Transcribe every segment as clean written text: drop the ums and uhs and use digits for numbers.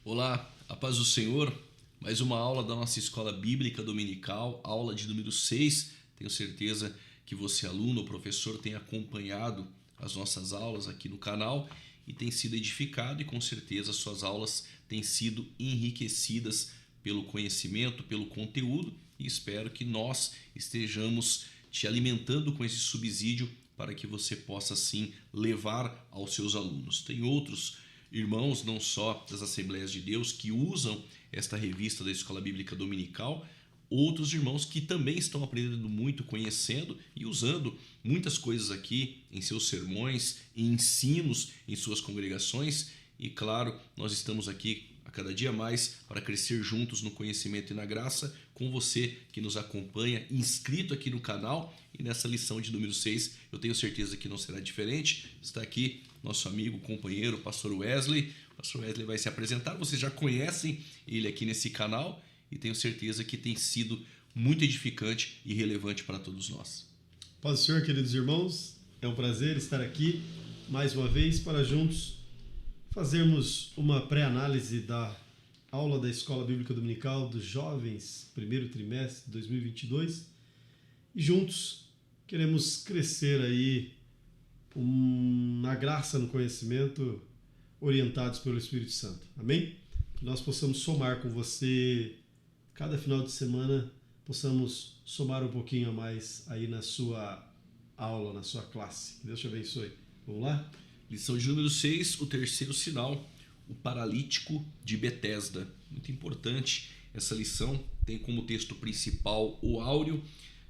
Olá, a paz do Senhor. Mais uma aula da nossa escola bíblica dominical, aula de número 6. Tenho certeza que você, aluno ou professor, tem acompanhado as nossas aulas aqui no canal e tem sido edificado, e com certeza suas aulas têm sido enriquecidas pelo conhecimento, pelo conteúdo, e espero que nós estejamos te alimentando com esse subsídio para que você possa assim levar aos seus alunos. Tem outros irmãos, não só das Assembleias de Deus, que usam esta revista da Escola Bíblica Dominical, outros irmãos que também estão aprendendo muito, conhecendo e usando muitas coisas aqui em seus sermões, em ensinos em suas congregações. E claro, nós estamos aqui a cada dia mais para crescer juntos no conhecimento e na graça, com você que nos acompanha, inscrito aqui no canal. E nessa lição de número 6, eu tenho certeza que não será diferente. Está aqui nosso amigo, companheiro, pastor Wesley. O pastor Wesley vai se apresentar, vocês já conhecem ele aqui nesse canal e tenho certeza que tem sido muito edificante e relevante para todos nós. Paz do Senhor, queridos irmãos, é um prazer estar aqui mais uma vez para juntos fazermos uma pré-análise da aula da Escola Bíblica Dominical dos Jovens, primeiro trimestre de 2022, e juntos queremos crescer aí na graça, no conhecimento, orientados pelo Espírito Santo. Amém? Que nós possamos somar com você, cada final de semana, possamos somar um pouquinho a mais aí na sua aula, na sua classe. Que Deus te abençoe. Vamos lá? Lição de número 6, o terceiro sinal, o paralítico de Betesda. Muito importante essa lição, tem como texto principal o áureo.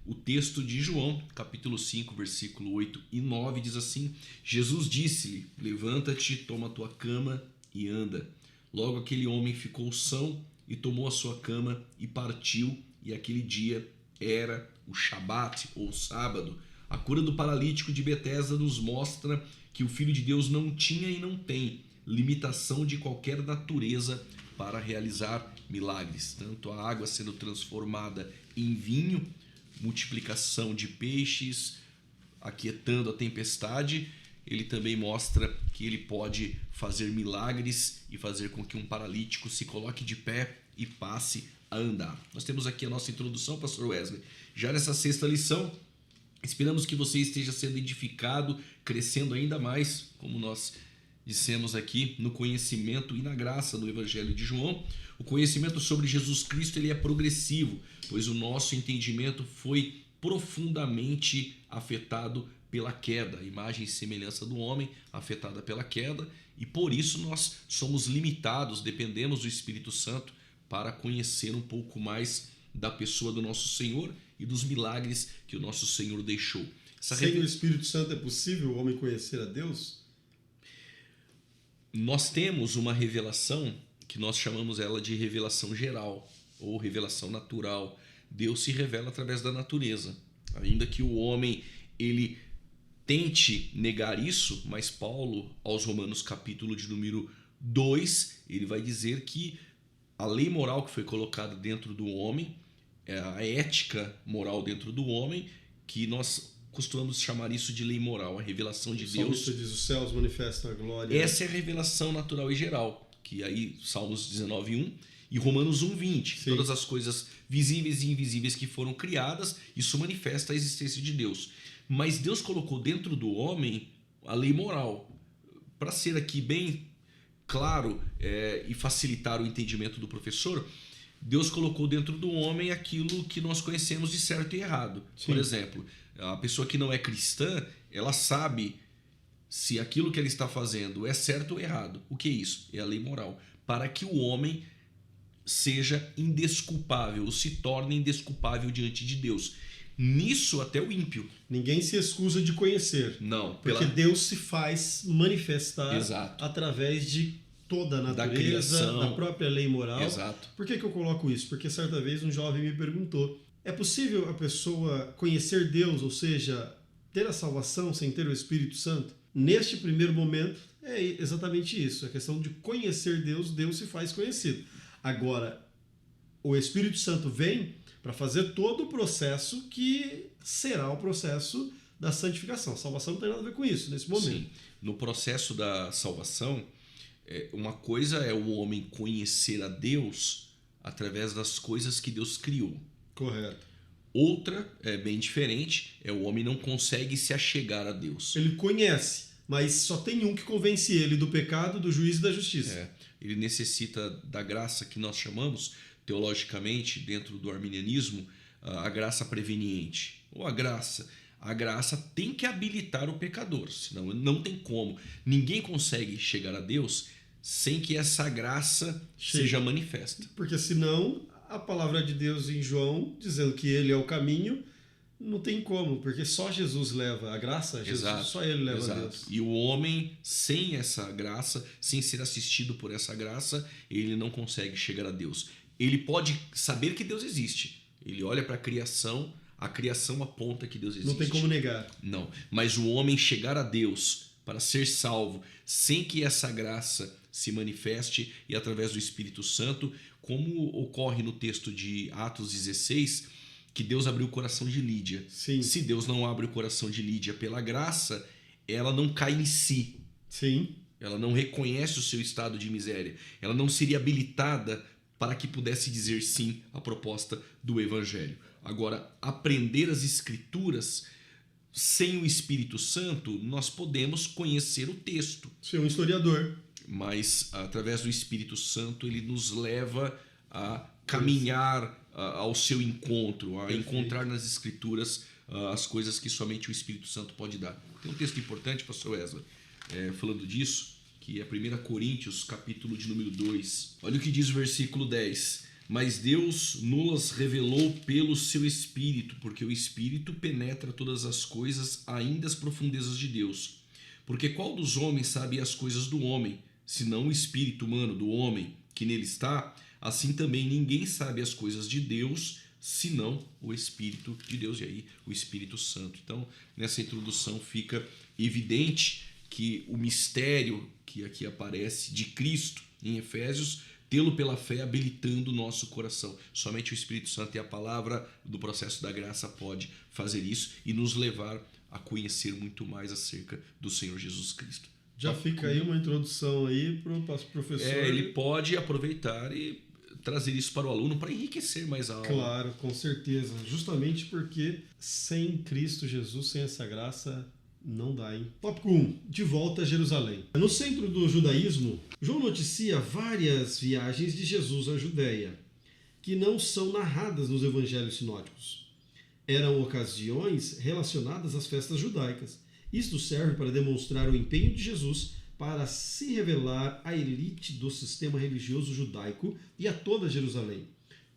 O texto de João, capítulo 5, versículo 8 e 9, diz assim: Jesus disse-lhe, levanta-te, toma a tua cama e anda. Logo aquele homem ficou são e tomou a sua cama e partiu, e aquele dia era o Shabat, ou sábado. A cura do paralítico de Betesda nos mostra que o Filho de Deus não tinha e não tem limitação de qualquer natureza para realizar milagres. Tanto a água sendo transformada em vinho, multiplicação de peixes, aquietando a tempestade, ele também mostra que ele pode fazer milagres e fazer com que um paralítico se coloque de pé e passe a andar. Nós temos aqui a nossa introdução, pastor Wesley. Já nessa sexta lição, esperamos que você esteja sendo edificado, crescendo ainda mais, como nós dissemos aqui, no conhecimento e na graça do Evangelho de João. O conhecimento sobre Jesus Cristo ele é progressivo, pois o nosso entendimento foi profundamente afetado pela queda, a imagem e semelhança do homem afetada pela queda, e por isso nós somos limitados, dependemos do Espírito Santo para conhecer um pouco mais da pessoa do nosso Senhor e dos milagres que o nosso Senhor deixou. Sem o Espírito Santo é possível o homem conhecer a Deus? Nós temos uma revelação que nós chamamos ela de revelação geral ou revelação natural. Deus se revela através da natureza. Ainda que o homem ele tente negar isso, mas Paulo, aos Romanos capítulo de número 2, ele vai dizer que a lei moral que foi colocada dentro do homem, a ética moral dentro do homem, que nós costumamos chamar isso de lei moral, a revelação de Deus. Diz, os céus manifestam a glória. Essa é a revelação natural e geral, que aí Salmos 19:1 e Romanos 1:20. Sim. Todas as coisas visíveis e invisíveis que foram criadas, isso manifesta a existência de Deus. Mas Deus colocou dentro do homem a lei moral. Para ser aqui bem claro e facilitar o entendimento do professor, Deus colocou dentro do homem aquilo que nós conhecemos de certo e errado. Sim. Por exemplo, a pessoa que não é cristã, ela sabe se aquilo que ela está fazendo é certo ou errado. O que é isso? É a lei moral. Para que o homem seja indesculpável, ou se torne indesculpável diante de Deus. Nisso até o ímpio. Ninguém se excusa de conhecer. Não. Porque Deus se faz manifestar. Exato. Através de toda a natureza, da criação, da própria lei moral. Exato. Por que eu coloco isso? Porque certa vez um jovem me perguntou: é possível a pessoa conhecer Deus, ou seja, ter a salvação sem ter o Espírito Santo? Neste primeiro momento, é exatamente isso. A questão de conhecer Deus, Deus se faz conhecido. Agora, o Espírito Santo vem para fazer todo o processo que será o processo da santificação. A salvação não tem nada a ver com isso, nesse momento. Sim. No processo da salvação, Uma coisa é o homem conhecer a Deus através das coisas que Deus criou. Correto. Outra, bem diferente, o homem não consegue se achegar a Deus. Ele conhece, mas só tem um que convence ele do pecado, do juízo e da justiça. Ele necessita da graça que nós chamamos, teologicamente, dentro do arminianismo, a graça preveniente. Ou a graça. A graça tem que habilitar o pecador, senão não tem como. Ninguém consegue chegar a Deus sem que essa graça seja manifesta. Porque senão a palavra de Deus em João, dizendo que ele é o caminho, não tem como, porque só Jesus leva a graça, Jesus, só ele leva a Deus. E o homem, sem essa graça, sem ser assistido por essa graça, ele não consegue chegar a Deus. Ele pode saber que Deus existe. Ele olha para a criação aponta que Deus existe. Não tem como negar. Não, mas o homem chegar a Deus para ser salvo, sem que essa graça se manifeste e através do Espírito Santo, como ocorre no texto de Atos 16, que Deus abriu o coração de Lídia. Sim. Se Deus não abre o coração de Lídia pela graça, ela não cai em si. Sim. Ela não reconhece o seu estado de miséria. Ela não seria habilitada para que pudesse dizer sim à proposta do Evangelho. Agora, aprender as Escrituras sem o Espírito Santo, nós podemos conhecer o texto. Ser um historiador. Mas, através do Espírito Santo, ele nos leva a caminhar ao seu encontro, a encontrar nas Escrituras as coisas que somente o Espírito Santo pode dar. Tem um texto importante, pastor Wesley, falando disso, que é 1 Coríntios, capítulo de número 2. Olha o que diz o versículo 10. Mas Deus nos revelou pelo seu Espírito, porque o Espírito penetra todas as coisas, ainda as profundezas de Deus. Porque qual dos homens sabe as coisas do homem, senão o espírito humano do homem que nele está? Assim também ninguém sabe as coisas de Deus, senão o Espírito de Deus, e aí o Espírito Santo. Então, nessa introdução fica evidente que o mistério que aqui aparece de Cristo em Efésios, tê-lo pela fé habilitando o nosso coração. Somente o Espírito Santo e a palavra do processo da graça pode fazer isso e nos levar a conhecer muito mais acerca do Senhor Jesus Cristo. Já fica aí uma introdução aí para o professor. Ele pode aproveitar e trazer isso para o aluno para enriquecer mais a aula. Claro, com certeza. Justamente porque sem Cristo Jesus, sem essa graça, não dá, hein? Tópico 1. De volta a Jerusalém. No centro do judaísmo, João noticia várias viagens de Jesus à Judéia, que não são narradas nos evangelhos sinóticos. Eram ocasiões relacionadas às festas judaicas. Isto serve para demonstrar o empenho de Jesus para se revelar à elite do sistema religioso judaico e a toda Jerusalém.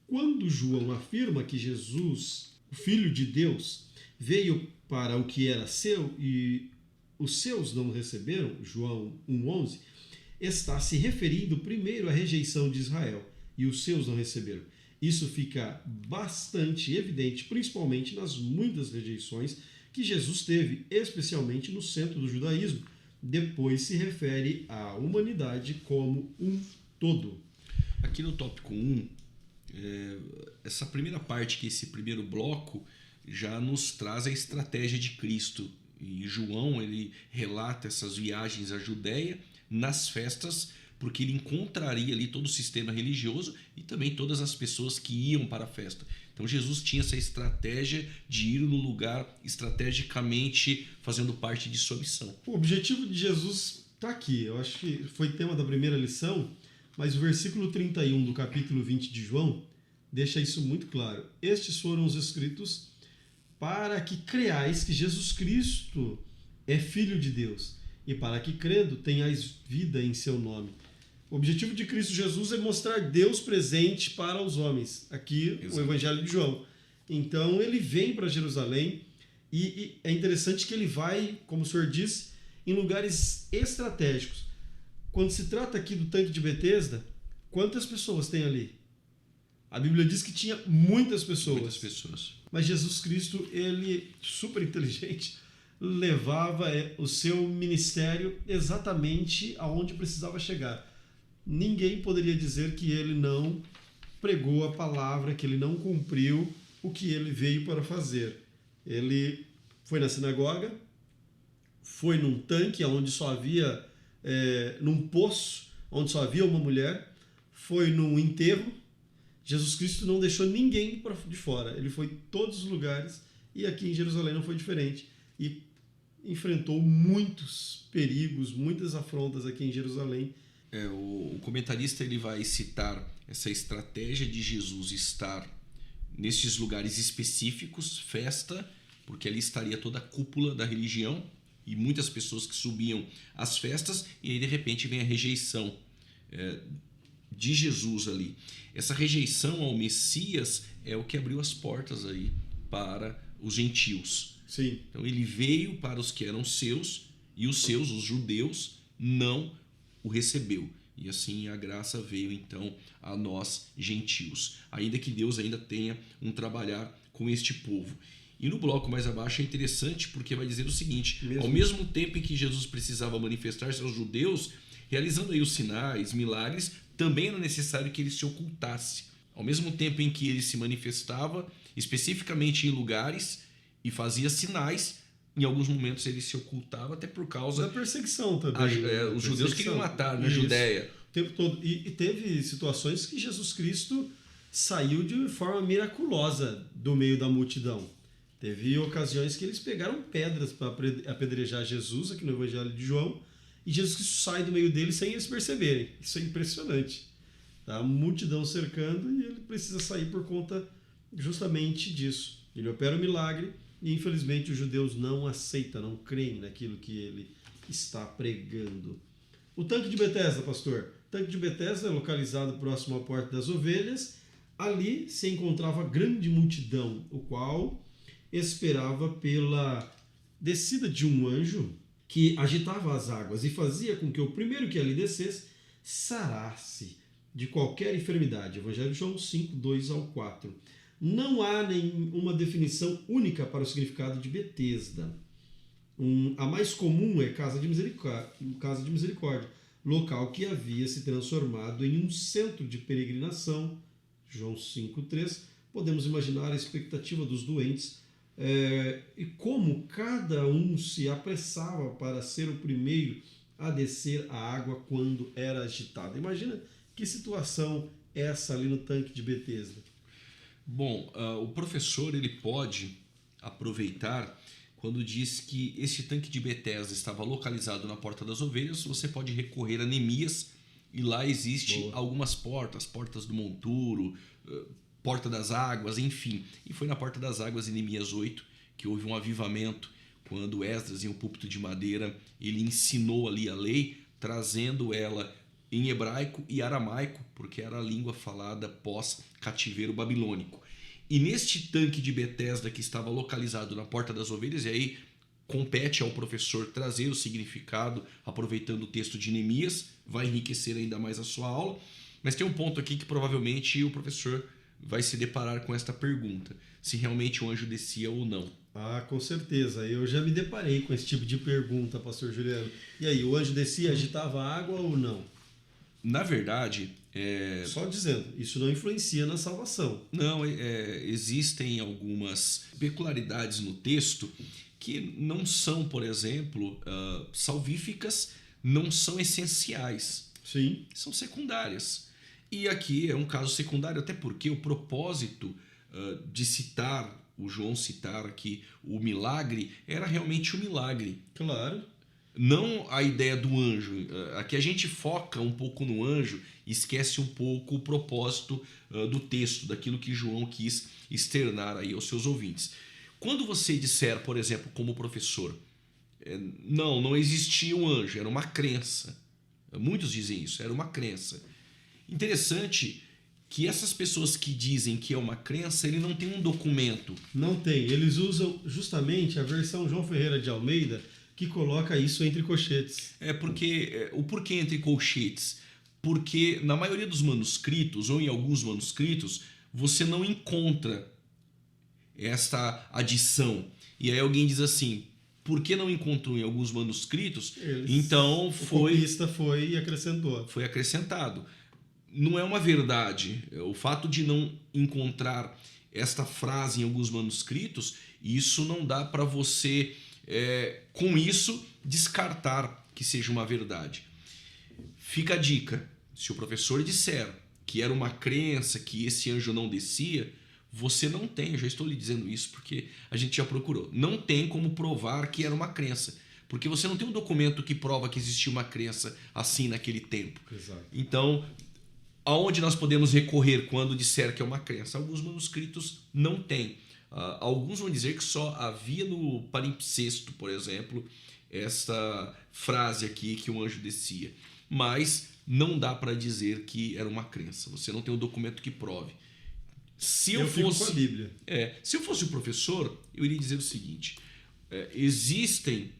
Quando João afirma que Jesus, o Filho de Deus, veio para o que era seu e os seus não receberam, João 1,11, está se referindo primeiro à rejeição de Israel e os seus não receberam. Isso fica bastante evidente, principalmente nas muitas rejeições que Jesus teve, especialmente no centro do judaísmo. Depois se refere à humanidade como um todo. Aqui no tópico 1, essa primeira parte, que esse primeiro bloco, já nos traz a estratégia de Cristo. E João, ele relata essas viagens à Judéia nas festas, porque ele encontraria ali todo o sistema religioso e também todas as pessoas que iam para a festa. Então Jesus tinha essa estratégia de ir no lugar estrategicamente fazendo parte de sua missão. O objetivo de Jesus está aqui. Eu acho que foi tema da primeira lição, mas o versículo 31 do capítulo 20 de João deixa isso muito claro. Estes foram os escritos para que creais que Jesus Cristo é Filho de Deus e para que crendo tenhais vida em seu nome. O objetivo de Cristo Jesus é mostrar Deus presente para os homens. Aqui, o Evangelho de João. Então, ele vem para Jerusalém e é interessante que ele vai, como o senhor disse, em lugares estratégicos. Quando se trata aqui do tanque de Betesda, quantas pessoas tem ali? A Bíblia diz que tinha muitas pessoas. Muitas pessoas. Mas Jesus Cristo, ele, super inteligente, levava o seu ministério exatamente aonde precisava chegar. Ninguém poderia dizer que ele não pregou a palavra, que ele não cumpriu o que ele veio para fazer. Ele foi na sinagoga, foi num tanque onde só havia, num poço onde só havia uma mulher, foi num enterro. Jesus Cristo não deixou ninguém de fora. Ele foi em todos os lugares e aqui em Jerusalém não foi diferente. E enfrentou muitos perigos, muitas afrontas aqui em Jerusalém. O comentarista ele vai citar essa estratégia de Jesus estar nesses lugares específicos, festa, porque ali estaria toda a cúpula da religião e muitas pessoas que subiam às festas, e aí de repente vem a rejeição de Jesus ali. Essa rejeição ao Messias é o que abriu as portas aí para os gentios. Sim. Então ele veio para os que eram seus e os seus, os judeus, não o recebeu. E assim a graça veio então a nós gentios. Ainda que Deus ainda tenha um trabalhar com este povo. E no bloco mais abaixo é interessante porque vai dizer o seguinte: ao mesmo tempo em que Jesus precisava manifestar-se aos judeus, realizando aí os sinais, milagres, também era necessário que ele se ocultasse. Ao mesmo tempo em que ele se manifestava, especificamente em lugares, e fazia sinais, em alguns momentos ele se ocultava até por causa da perseguição também. Os judeus queriam matar na Judéia. O tempo todo. E teve situações que Jesus Cristo saiu de forma miraculosa do meio da multidão. Teve ocasiões que eles pegaram pedras para apedrejar Jesus, aqui no Evangelho de João, e Jesus Cristo sai do meio deles sem eles perceberem. Isso é impressionante. Tá? A multidão cercando e ele precisa sair por conta justamente disso. Ele opera o milagre e, infelizmente, os judeus não aceitam, não creem naquilo que ele está pregando. O tanque de Betesda, pastor. O tanque de Betesda é localizado próximo à Porta das Ovelhas. Ali se encontrava grande multidão, o qual esperava pela descida de um anjo que agitava as águas e fazia com que o primeiro que ali descesse sarasse de qualquer enfermidade. Evangelho de João 5, 2 ao 4. Não há nenhuma definição única para o significado de Betesda. A mais comum é casa de misericórdia, local que havia se transformado em um centro de peregrinação. João 5,3. Podemos imaginar a expectativa dos doentes e como cada um se apressava para ser o primeiro a descer a água quando era agitada. Imagina que situação é essa ali no tanque de Betesda. Bom, o professor ele pode aproveitar quando diz que esse tanque de Betesda estava localizado na Porta das Ovelhas. Você pode recorrer a Neemias e lá existe algumas portas do monturo, Porta das Águas, enfim. E foi na Porta das Águas, em Neemias 8, que houve um avivamento quando Esdras, em um púlpito de madeira, ele ensinou ali a lei, trazendo ela em hebraico e aramaico, porque era a língua falada pós-cativeiro babilônico. E neste tanque de Betesda que estava localizado na Porta das Ovelhas, e aí compete ao professor trazer o significado, aproveitando o texto de Neemias, vai enriquecer ainda mais a sua aula, mas tem um ponto aqui que provavelmente o professor vai se deparar com esta pergunta, se realmente o anjo descia ou não. Ah, com certeza. Eu já me deparei com esse tipo de pergunta, pastor Juliano. E aí, o anjo descia, agitava a água ou não? Na verdade... Só dizendo, isso não influencia na salvação. Não, existem algumas peculiaridades no texto que não são, por exemplo, salvíficas, não são essenciais. Sim. São secundárias. E aqui é um caso secundário, até porque o propósito de o João citar aqui o milagre, era realmente o milagre. Claro. Não a ideia do anjo. Aqui a gente foca um pouco no anjo e esquece um pouco o propósito do texto, daquilo que João quis externar aí aos seus ouvintes. Quando você disser, por exemplo, como professor, não existia um anjo, era uma crença. Muitos dizem isso, era uma crença. Interessante que essas pessoas que dizem que é uma crença, ele não tem um documento. Não tem. Eles usam justamente a versão João Ferreira de Almeida, que coloca isso entre colchetes. O porquê entre colchetes? Porque na maioria dos manuscritos, ou em alguns manuscritos, você não encontra esta adição. E aí alguém diz assim, por que não encontrou em alguns manuscritos? Então o copista foi e acrescentou. Foi acrescentado. Não é uma verdade. O fato de não encontrar esta frase em alguns manuscritos, isso não dá para você... com isso, descartar que seja uma verdade. Fica a dica, se o professor disser que era uma crença, que esse anjo não descia, você não tem, eu já estou lhe dizendo isso porque a gente já procurou, não tem como provar que era uma crença, porque você não tem um documento que prova que existia uma crença assim naquele tempo. Exato. Então, aonde nós podemos recorrer quando disser que é uma crença? Alguns manuscritos não têm. Alguns vão dizer que só havia no palimpsesto, por exemplo, essa frase aqui que o anjo descia. Mas não dá para dizer que era uma crença. Você não tem um documento que prove. Se eu fico fosse com a Bíblia. Se eu fosse o professor, eu iria dizer o seguinte: existem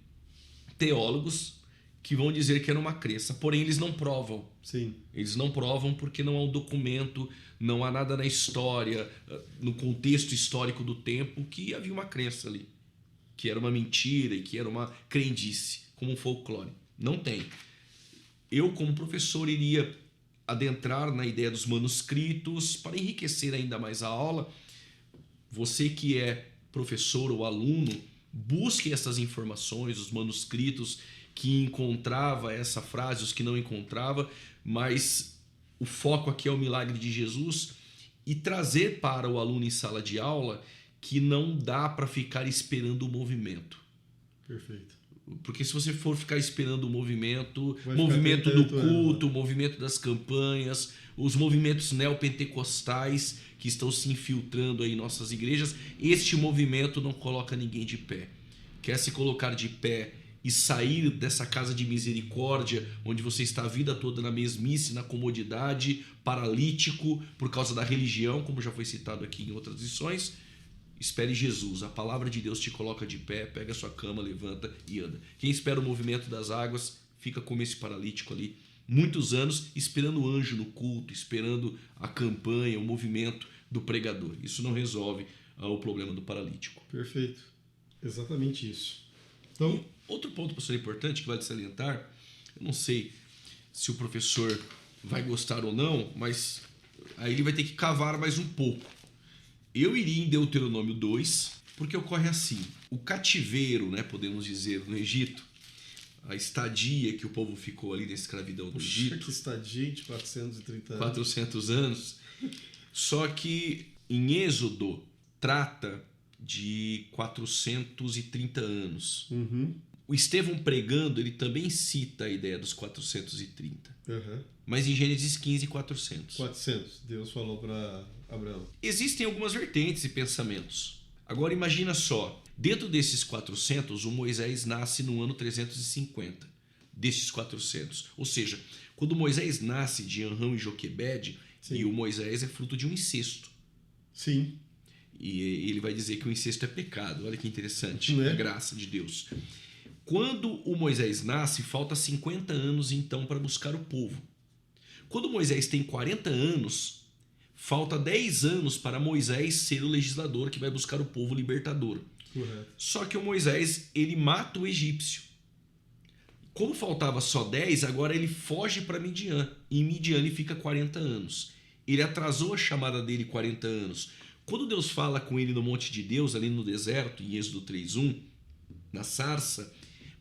teólogos que vão dizer que era uma crença, porém eles não provam. Sim. Eles não provam porque não há um documento, não há nada na história, no contexto histórico do tempo, que havia uma crença ali, que era uma mentira e que era uma crendice, como um folclore. Não tem. Eu, como professor, iria adentrar na ideia dos manuscritos para enriquecer ainda mais a aula. Você que é professor ou aluno, busque essas informações, os manuscritos que encontrava essa frase, os que não encontrava, mas o foco aqui é o milagre de Jesus e trazer para o aluno em sala de aula que não dá para ficar esperando o movimento. Perfeito. Porque se você for ficar esperando o movimento movimento do culto, o movimento das campanhas, os movimentos neopentecostais que estão se infiltrando aí em nossas igrejas, este movimento não coloca ninguém de pé. Quer se colocar de pé e sair dessa casa de misericórdia, onde você está a vida toda na mesmice, na comodidade, paralítico por causa da religião, como já foi citado aqui em outras lições, espere Jesus. A palavra de Deus te coloca de pé, pega a sua cama, levanta e anda. Quem espera o movimento das águas fica como esse paralítico ali, muitos anos esperando o anjo no culto, esperando a campanha, o movimento do pregador. Isso não resolve o problema do paralítico. Perfeito. Exatamente isso. Então, outro ponto, professor, importante que vale salientar, eu não sei se o professor vai gostar ou não, mas aí ele vai ter que cavar mais um pouco. Eu iria em Deuteronômio 2, porque ocorre assim: o cativeiro, né, podemos dizer, no Egito, a estadia que o povo ficou ali na escravidão do Egito. Que estadia de 430 anos. 400 anos. Só que em Êxodo trata de 430 anos. Uhum. O Estevão pregando, ele também cita a ideia dos 430. Uhum. Mas em Gênesis 15, 400. 400. Deus falou para Abraão. Existem algumas vertentes e pensamentos. Agora imagina só, dentro desses 400, o Moisés nasce no ano 350. Desses 400. Ou seja, quando Moisés nasce de Anrão e Joquebede, e o Moisés é fruto de um incesto. Sim. E ele vai dizer que o incesto é pecado. Olha que interessante, Não é? A graça de Deus. Quando o Moisés nasce, falta 50 anos então para buscar o povo. Quando Moisés tem 40 anos, falta 10 anos para Moisés ser o legislador que vai buscar o povo libertador. Correto. Só que o Moisés, ele mata o egípcio. Como faltava só 10, agora ele foge para Midian. E em Midian ele fica 40 anos. Ele atrasou a chamada dele 40 anos. Quando Deus fala com ele no Monte de Deus, ali no deserto, em Êxodo 3:1, na sarça,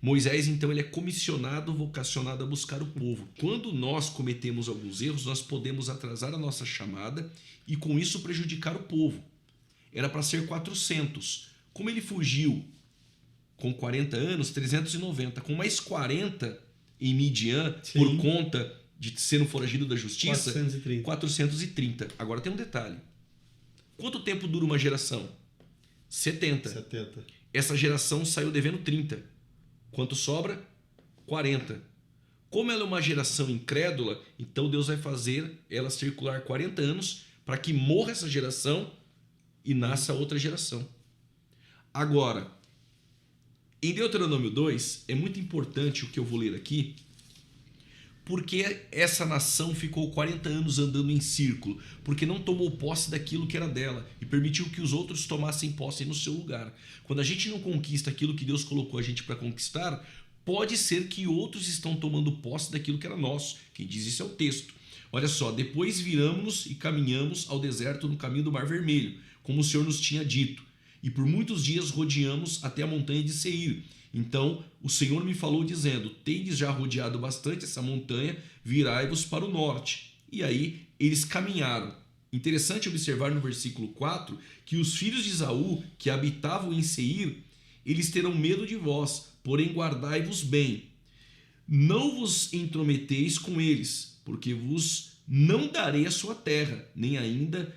Moisés, então, ele é comissionado, vocacionado a buscar o povo. Quando nós cometemos alguns erros, nós podemos atrasar a nossa chamada e, com isso, prejudicar o povo. Era para ser 400. Como ele fugiu com 40 anos, 390. Com mais 40 em Midian, Sim. por conta de ser um foragido da justiça, 430. 430. Agora tem um detalhe. Quanto tempo dura uma geração? 70. 70. Essa geração saiu devendo 30. Quanto sobra? 40. Como ela é uma geração incrédula, então Deus vai fazer ela circular 40 anos para que morra essa geração e nasça outra geração. Agora, em Deuteronômio 2, é muito importante o que eu vou ler aqui, porque essa nação ficou 40 anos andando em círculo, porque não tomou posse daquilo que era dela e permitiu que os outros tomassem posse no seu lugar. Quando a gente não conquista aquilo que Deus colocou a gente para conquistar, pode ser que outros estão tomando posse daquilo que era nosso. Quem diz isso é o texto. Olha só, depois viramos e caminhamos ao deserto no caminho do Mar Vermelho, como o Senhor nos tinha dito, e por muitos dias rodeamos até a montanha de Seir. Então o Senhor me falou dizendo: tendes já rodeado bastante essa montanha, virai-vos para o norte. E aí eles caminharam. Interessante observar no versículo 4 que os filhos de Esaú que habitavam em Seir, eles terão medo de vós, porém guardai-vos bem. Não vos intrometeis com eles, porque vos não darei a sua terra, nem ainda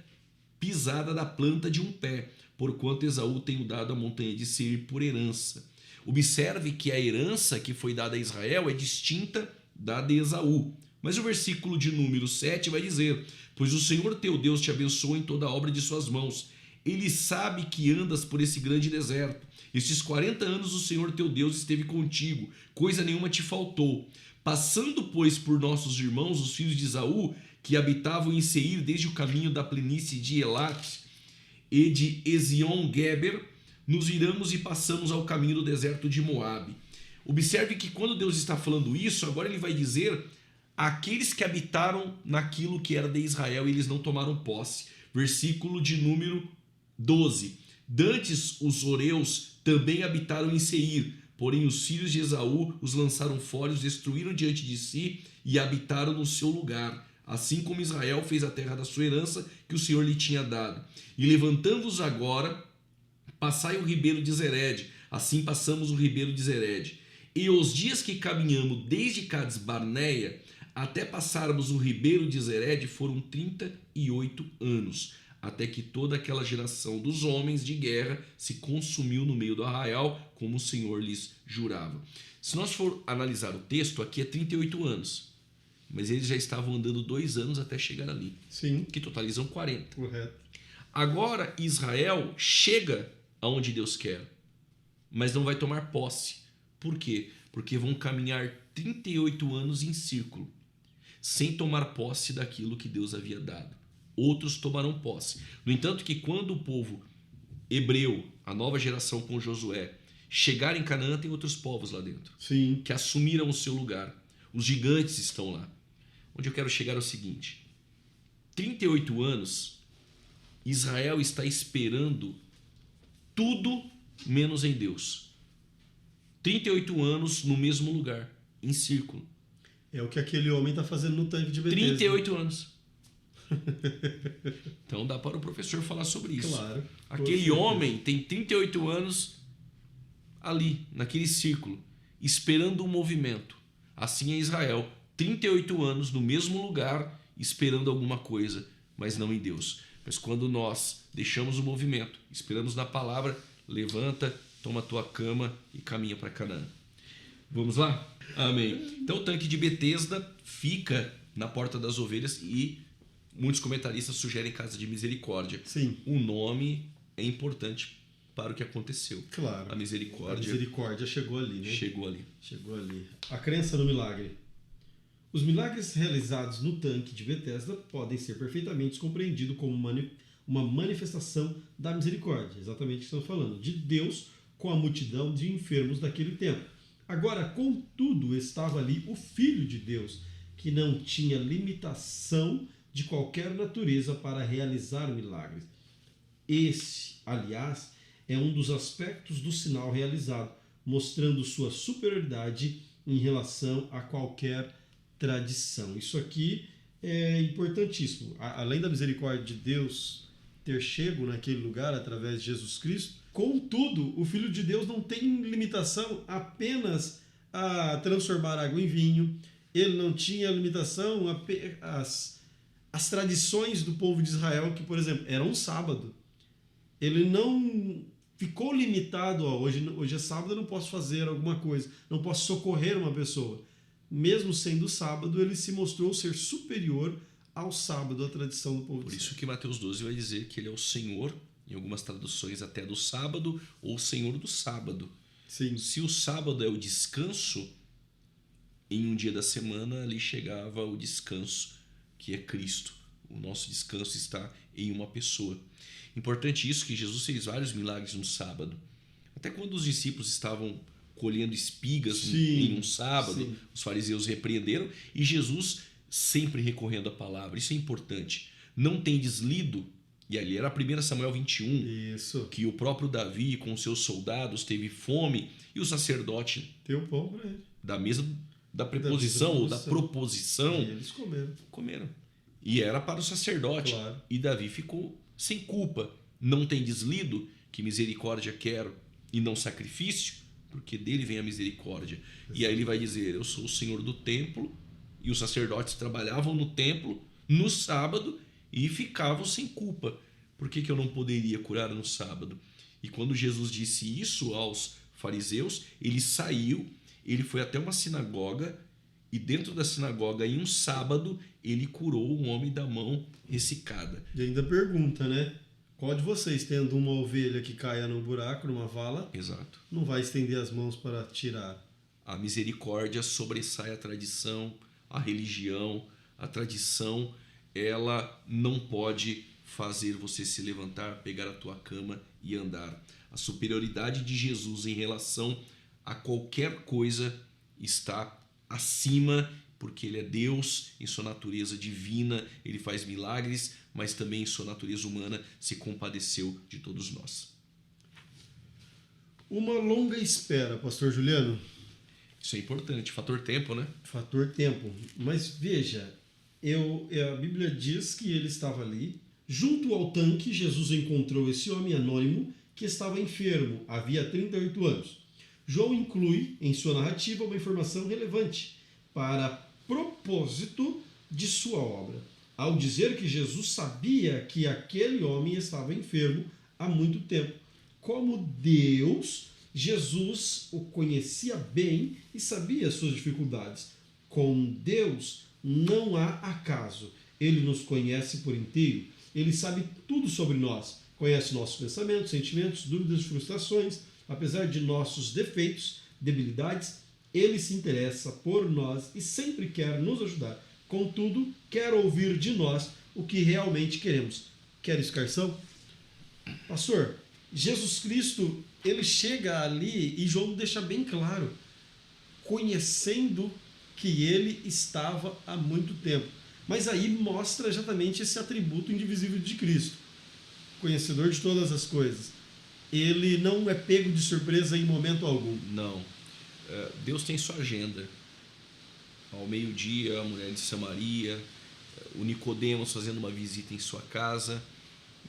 pisada da planta de um pé, porquanto Esaú tenho dado a montanha de Seir por herança. Observe que a herança que foi dada a Israel é distinta da de Esaú. Mas o versículo de número 7 vai dizer: pois o Senhor teu Deus te abençoa em toda a obra de suas mãos. Ele sabe que andas por esse grande deserto. Estes 40 anos o Senhor teu Deus esteve contigo, coisa nenhuma te faltou. Passando, pois, por nossos irmãos, os filhos de Esaú, que habitavam em Seir desde o caminho da planície de Elat e de Ezion-Geber, nos viramos e passamos ao caminho do deserto de Moabe. Observe que quando Deus está falando isso, agora ele vai dizer: aqueles que habitaram naquilo que era de Israel, eles não tomaram posse. Versículo de número 12. Dantes os horeus também habitaram em Seir, porém os filhos de Esaú os lançaram fora, os destruíram diante de si e habitaram no seu lugar, assim como Israel fez a terra da sua herança que o Senhor lhe tinha dado. E levantando-os agora, passai o ribeiro de Zered. Assim passamos o ribeiro de Zered. E os dias que caminhamos desde Cades Barneia até passarmos o ribeiro de Zered foram 38 anos, até que toda aquela geração dos homens de guerra se consumiu no meio do arraial, como o Senhor lhes jurava. Se nós for analisar o texto, aqui é 38 anos, mas eles já estavam andando 2 anos até chegar ali. Sim. Que totalizam 40. Correto. Agora Israel chega aonde Deus quer, mas não vai tomar posse. Por quê? Porque vão caminhar 38 anos em círculo, sem tomar posse daquilo que Deus havia dado. Outros tomarão posse. No entanto, que quando o povo hebreu, a nova geração com Josué, chegar em Canaã, tem outros povos lá dentro. Sim. Que assumiram o seu lugar. Os gigantes estão lá. Onde eu quero chegar é o seguinte: 38 anos, Israel está esperando tudo menos em Deus. 38 anos no mesmo lugar, em círculo. É o que aquele homem está fazendo no tanque de Betesda. 38 anos. Então dá para o professor falar sobre isso. Claro. Aquele homem tem 38 anos ali, naquele círculo, esperando um movimento. Assim é Israel. 38 anos no mesmo lugar, esperando alguma coisa, mas não em Deus. Mas quando nós deixamos o movimento, esperamos na palavra, levanta, toma a tua cama e caminha para Canaã. Vamos lá? Amém. Então o tanque de Betesda fica na Porta das Ovelhas e muitos comentaristas sugerem Casa de Misericórdia. Sim. O nome é importante para o que aconteceu. Claro. A misericórdia. A misericórdia chegou ali, né? Chegou ali. Chegou ali. A crença no milagre. Os milagres realizados no tanque de Betesda podem ser perfeitamente compreendidos como uma manifestação da misericórdia, exatamente o que estamos falando, de Deus com a multidão de enfermos daquele tempo. Agora, contudo, estava ali o Filho de Deus, que não tinha limitação de qualquer natureza para realizar milagres. Esse, aliás, é um dos aspectos do sinal realizado, mostrando sua superioridade em relação a qualquer tradição. Isso aqui é importantíssimo. Além da misericórdia de Deus ter chego naquele lugar através de Jesus Cristo, contudo, o Filho de Deus não tem limitação apenas a transformar água em vinho. Ele não tinha limitação as tradições do povo de Israel, que, por exemplo, era um sábado. Ele não ficou limitado, hoje é sábado, eu não posso fazer alguma coisa, não posso socorrer uma pessoa. Mesmo sendo sábado, ele se mostrou ser superior ao sábado, à tradição do povo. Por isso que Mateus 12 vai dizer que ele é o Senhor, em algumas traduções até do sábado, ou Senhor do sábado. Sim. Se o sábado é o descanso, em um dia da semana ali chegava o descanso, que é Cristo. O nosso descanso está em uma pessoa. Importante isso, que Jesus fez vários milagres no sábado. Até quando os discípulos estavam colhendo espigas em um sábado, os fariseus repreenderam, e Jesus sempre recorrendo à palavra. Isso é importante. Não tendes lido E ali era 1 Samuel 21, Isso. que o próprio Davi com seus soldados teve fome e o sacerdote Deu pão para ele. da mesa da preposição ou da E proposição eles comeram. E era para o sacerdote. Claro. E Davi ficou sem culpa. Não tem deslido, que misericórdia quero e não sacrifício, porque dele vem a misericórdia. E aí ele vai dizer, eu sou o Senhor do templo, e os sacerdotes trabalhavam no templo no sábado e ficavam sem culpa. Por que eu não poderia curar no sábado? E quando Jesus disse isso aos fariseus, ele saiu, ele foi até uma sinagoga, e dentro da sinagoga, em um sábado, ele curou um homem da mão ressecada. E ainda pergunta, né? Qual de vocês, tendo uma ovelha que caia num buraco, numa vala, Exato. não vai estender as mãos para tirar? A misericórdia sobressai a tradição, a religião. A tradição, ela não pode fazer você se levantar, pegar a tua cama e andar. A superioridade de Jesus em relação a qualquer coisa está acima, porque ele é Deus em sua natureza divina, ele faz milagres, mas também em sua natureza humana se compadeceu de todos nós. Uma longa espera, pastor Juliano. Isso é importante, fator tempo, né? Fator tempo. Mas veja, a Bíblia diz que ele estava ali, junto ao tanque, Jesus encontrou esse homem anônimo que estava enfermo, havia 38 anos. João inclui em sua narrativa uma informação relevante para propósito de sua obra, ao dizer que Jesus sabia que aquele homem estava enfermo há muito tempo. Como Deus, Jesus o conhecia bem e sabia as suas dificuldades. Com Deus não há acaso. Ele nos conhece por inteiro. Ele sabe tudo sobre nós. Conhece nossos pensamentos, sentimentos, dúvidas e frustrações. Apesar de nossos defeitos, debilidades, ele se interessa por nós e sempre quer nos ajudar. Contudo, quer ouvir de nós o que realmente queremos. Quer escarção? Pastor, Jesus Cristo, ele chega ali e João deixa bem claro, conhecendo que ele estava há muito tempo. Mas aí mostra exatamente esse atributo indivisível de Cristo, conhecedor de todas as coisas. Ele não é pego de surpresa em momento algum. Não. Deus tem sua agenda. Ao meio-dia, a mulher de Samaria, o Nicodemos fazendo uma visita em sua casa.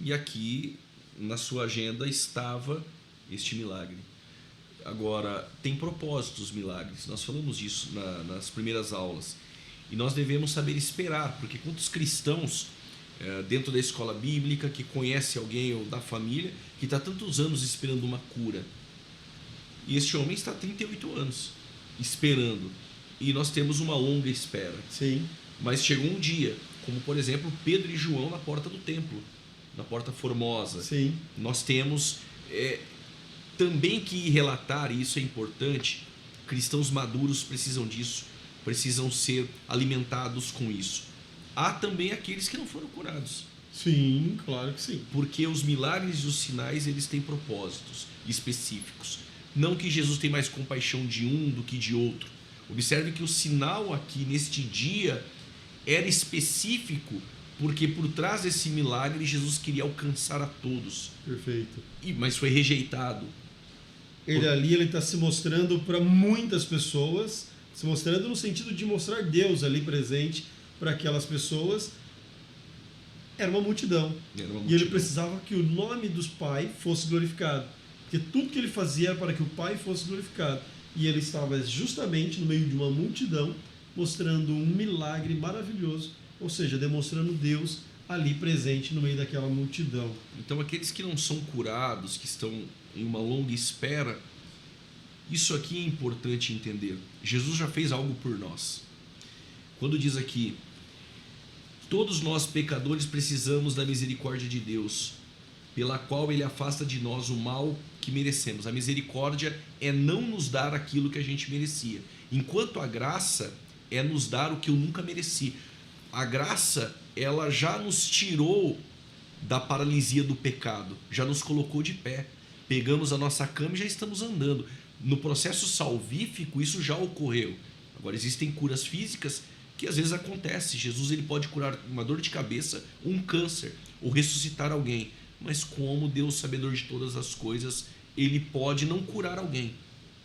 E aqui, na sua agenda, estava este milagre. Agora, tem propósitos os milagres. Nós falamos disso nas primeiras aulas. E nós devemos saber esperar, porque quantos cristãos dentro da escola bíblica que conhece alguém ou da família que está tantos anos esperando uma cura. E este homem está há 38 anos esperando. E nós temos uma longa espera. Sim. Mas chegou um dia, como por exemplo Pedro e João na porta do templo, na porta formosa. Sim. Nós temos também que relatar, e isso é importante, cristãos maduros precisam disso, precisam ser alimentados com isso. Há também aqueles que não foram curados. Sim, claro que sim. Porque os milagres e os sinais, eles têm propósitos específicos. Não que Jesus tem mais compaixão de um do que de outro. Observe que o sinal aqui, neste dia, era específico, porque por trás desse milagre, Jesus queria alcançar a todos. Perfeito. Mas foi rejeitado. Ele está se mostrando para muitas pessoas, se mostrando no sentido de mostrar Deus ali presente para aquelas pessoas. Era uma multidão. E ele precisava que o nome dos Pai fosse glorificado. Porque tudo que ele fazia era para que o Pai fosse glorificado. E ele estava justamente no meio de uma multidão, mostrando um milagre maravilhoso, ou seja, demonstrando Deus ali presente no meio daquela multidão. Então aqueles que não são curados, que estão em uma longa espera, isso aqui é importante entender. Jesus já fez algo por nós. Quando diz aqui, todos nós pecadores precisamos da misericórdia de Deus, pela qual ele afasta de nós o mal que merecemos. A misericórdia é não nos dar aquilo que a gente merecia, enquanto a graça é nos dar o que eu nunca mereci. A graça, ela já nos tirou da paralisia do pecado, já nos colocou de pé, pegamos a nossa cama e já estamos andando. No processo salvífico isso já ocorreu. Agora existem curas físicas que às vezes acontece. Jesus ele pode curar uma dor de cabeça, um câncer, ou ressuscitar alguém. Mas como Deus, sabedor de todas as coisas, ele pode não curar alguém.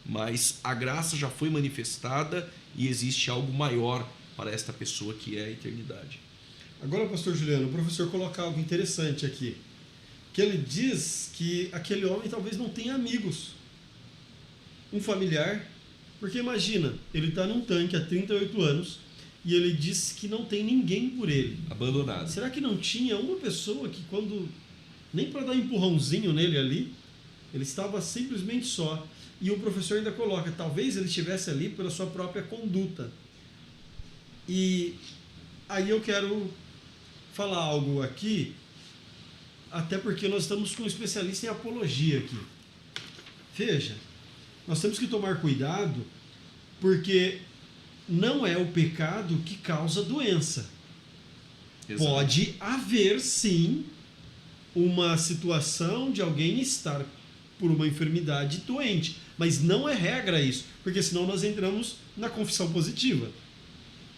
Mas a graça já foi manifestada e existe algo maior para esta pessoa, que é a eternidade. Agora, pastor Juliano, o professor coloca algo interessante aqui. Que ele diz que aquele homem talvez não tenha amigos. Um familiar. Porque imagina, ele está num tanque há 38 anos e ele diz que não tem ninguém por ele. Abandonado. Será que não tinha uma pessoa que quando... nem para dar um empurrãozinho nele ali, ele estava simplesmente só. E o professor ainda coloca, talvez ele estivesse ali pela sua própria conduta. E aí eu quero falar algo aqui, até porque nós estamos com um especialista em apologia aqui. Veja, nós temos que tomar cuidado, porque não é o pecado que causa doença. Exato. Pode haver, sim, uma situação de alguém estar por uma enfermidade doente, mas não é regra isso, porque senão nós entramos na confissão positiva.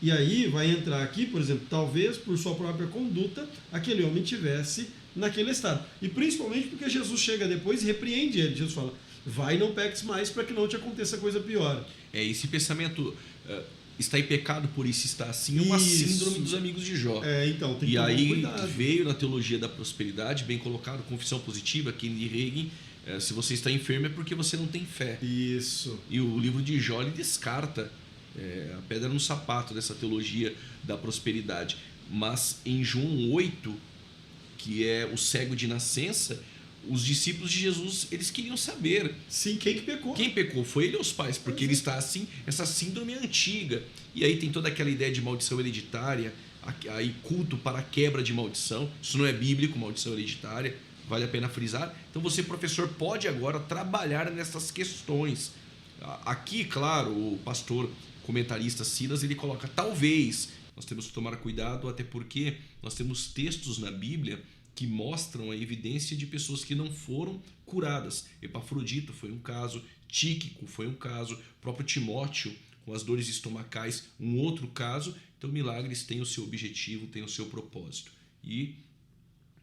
E aí vai entrar aqui, por exemplo, talvez por sua própria conduta, aquele homem tivesse naquele estado. E principalmente porque Jesus chega depois e repreende ele. Jesus fala, vai e não peques mais para que não te aconteça coisa pior. Esse pensamento... está em pecado, por isso está assim, é uma síndrome dos amigos de Jó. Então, tem que e tomar aí cuidado. Veio na teologia da prosperidade, bem colocado, confissão positiva, Kennedy Hagin, se você está enfermo é porque você não tem fé. Isso. E o livro de Jó ele descarta a pedra no sapato dessa teologia da prosperidade. Mas em João 8, que é o cego de nascença, os discípulos de Jesus, eles queriam saber. Sim, quem que pecou? Quem pecou? Foi ele ou os pais? Porque ele está assim, essa síndrome é antiga. E aí tem toda aquela ideia de maldição hereditária, aí culto para a quebra de maldição. Isso não é bíblico, maldição hereditária, vale a pena frisar. Então você, professor, pode agora trabalhar nessas questões. Aqui, claro, o pastor comentarista Silas, ele coloca, talvez, nós temos que tomar cuidado, até porque nós temos textos na Bíblia que mostram a evidência de pessoas que não foram curadas. Epafrodito foi um caso, Tíquico foi um caso, o próprio Timóteo com as dores estomacais, um outro caso. Então milagres têm o seu objetivo, têm o seu propósito. E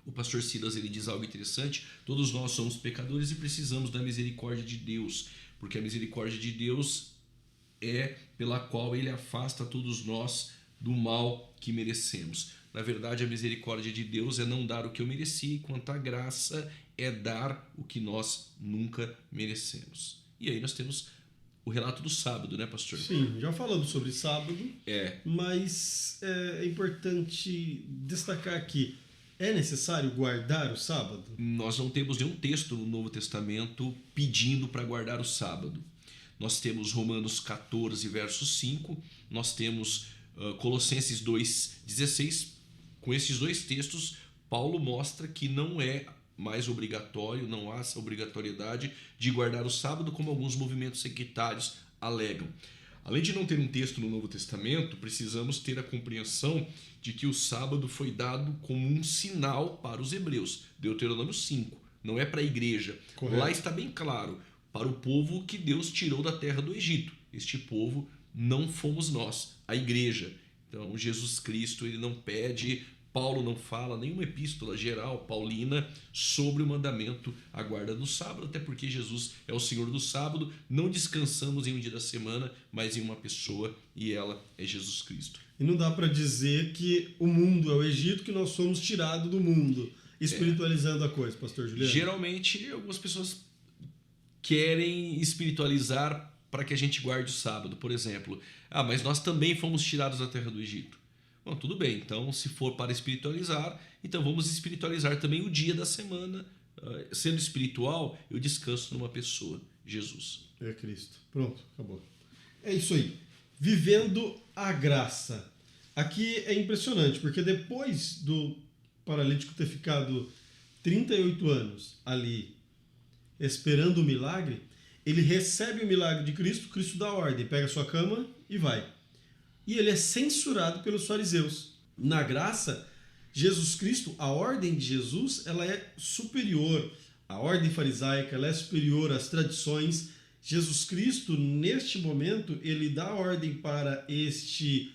o pastor Silas ele diz algo interessante, todos nós somos pecadores e precisamos da misericórdia de Deus, porque a misericórdia de Deus é pela qual ele afasta todos nós do mal que merecemos. Na verdade, a misericórdia de Deus é não dar o que eu mereci, enquanto a graça é dar o que nós nunca merecemos. E aí nós temos o relato do sábado, né, pastor? Sim, já falamos sobre sábado, mas é importante destacar aqui, é necessário guardar o sábado? Nós não temos nenhum texto no Novo Testamento pedindo para guardar o sábado. Nós temos Romanos 14, verso 5, nós temos Colossenses 2,16. Com esses dois textos, Paulo mostra que não é mais obrigatório, não há essa obrigatoriedade de guardar o sábado, como alguns movimentos sectários alegam. Além de não ter um texto no Novo Testamento, precisamos ter a compreensão de que o sábado foi dado como um sinal para os hebreus. Deuteronômio 5, não é para a igreja. Correto. Lá está bem claro, para o povo que Deus tirou da terra do Egito. Este povo não fomos nós, a igreja. Então Jesus Cristo ele não pede, Paulo não fala nenhuma epístola geral paulina sobre o mandamento à guarda do sábado, até porque Jesus é o Senhor do sábado, não descansamos em um dia da semana, mas em uma pessoa, e ela é Jesus Cristo. E não dá para dizer que o mundo é o Egito, que nós somos tirados do mundo, espiritualizando a coisa, pastor Juliano. Geralmente algumas pessoas querem espiritualizar para que a gente guarde o sábado, por exemplo. Mas nós também fomos tirados da terra do Egito. Bom, tudo bem, então se for para espiritualizar, então vamos espiritualizar também o dia da semana. Sendo espiritual, eu descanso numa pessoa, Jesus. É Cristo. Pronto, acabou. É isso aí. Vivendo a graça. Aqui é impressionante, porque depois do paralítico ter ficado 38 anos ali esperando o milagre, ele recebe o milagre de Cristo, Cristo dá ordem, pega a sua cama e vai. E ele é censurado pelos fariseus. Na graça, Jesus Cristo, a ordem de Jesus, ela é superior. A ordem farisaica, ela é superior às tradições. Jesus Cristo, neste momento, ele dá ordem para este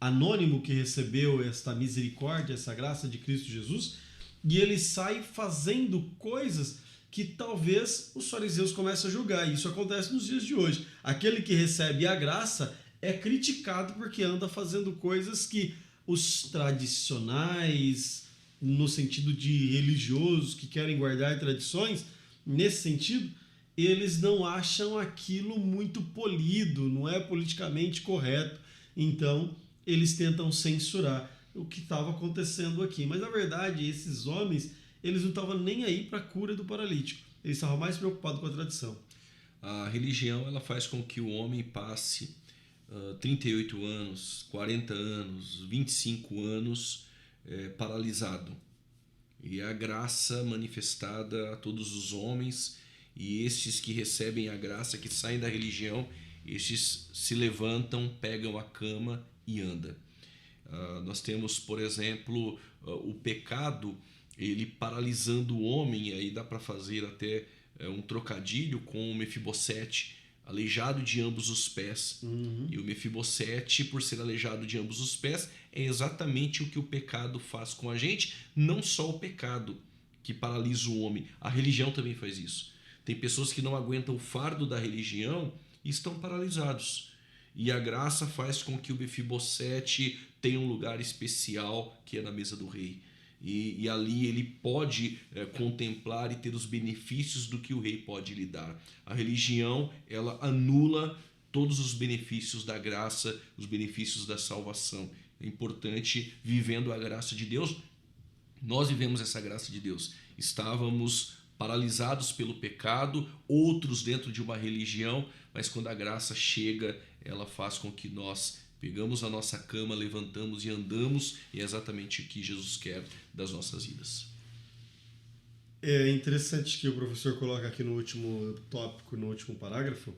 anônimo que recebeu esta misericórdia, essa graça de Cristo Jesus, e ele sai fazendo coisas que talvez os fariseus comecem a julgar. E isso acontece nos dias de hoje. Aquele que recebe a graça é criticado porque anda fazendo coisas que os tradicionais, no sentido de religiosos que querem guardar tradições, nesse sentido, eles não acham aquilo muito polido, não é politicamente correto. Então, eles tentam censurar o que estava acontecendo aqui. Mas, na verdade, esses homens, eles não estavam nem aí para a cura do paralítico. Eles estavam mais preocupados com a tradição. A religião, ela faz com que o homem passe 38 anos, 40 anos, 25 anos paralisado. E a graça manifestada a todos os homens, e estes que recebem a graça, que saem da religião, estes se levantam, pegam a cama e andam. Nós temos, por exemplo, o pecado, ele paralisando o homem, e aí dá para fazer até um trocadilho com o Mefibosete, aleijado de ambos os pés. E o Mefibosete, por ser aleijado de ambos os pés, é exatamente o que o pecado faz com a gente. Não só o pecado que paralisa o homem, a religião também faz isso. Tem pessoas que não aguentam o fardo da religião e estão paralisados. E a graça faz com que o Mefibosete tenha um lugar especial, que é na mesa do rei. E ali ele pode contemplar e ter os benefícios do que o rei pode lhe dar. A religião, ela anula todos os benefícios da graça, os benefícios da salvação. É importante, vivendo a graça de Deus, nós vivemos essa graça de Deus. Estávamos paralisados pelo pecado, outros dentro de uma religião, mas quando a graça chega, ela faz com que nós pegamos a nossa cama, levantamos e andamos, e é exatamente o que Jesus quer das nossas vidas. É interessante que o professor coloca aqui no último tópico, no último parágrafo,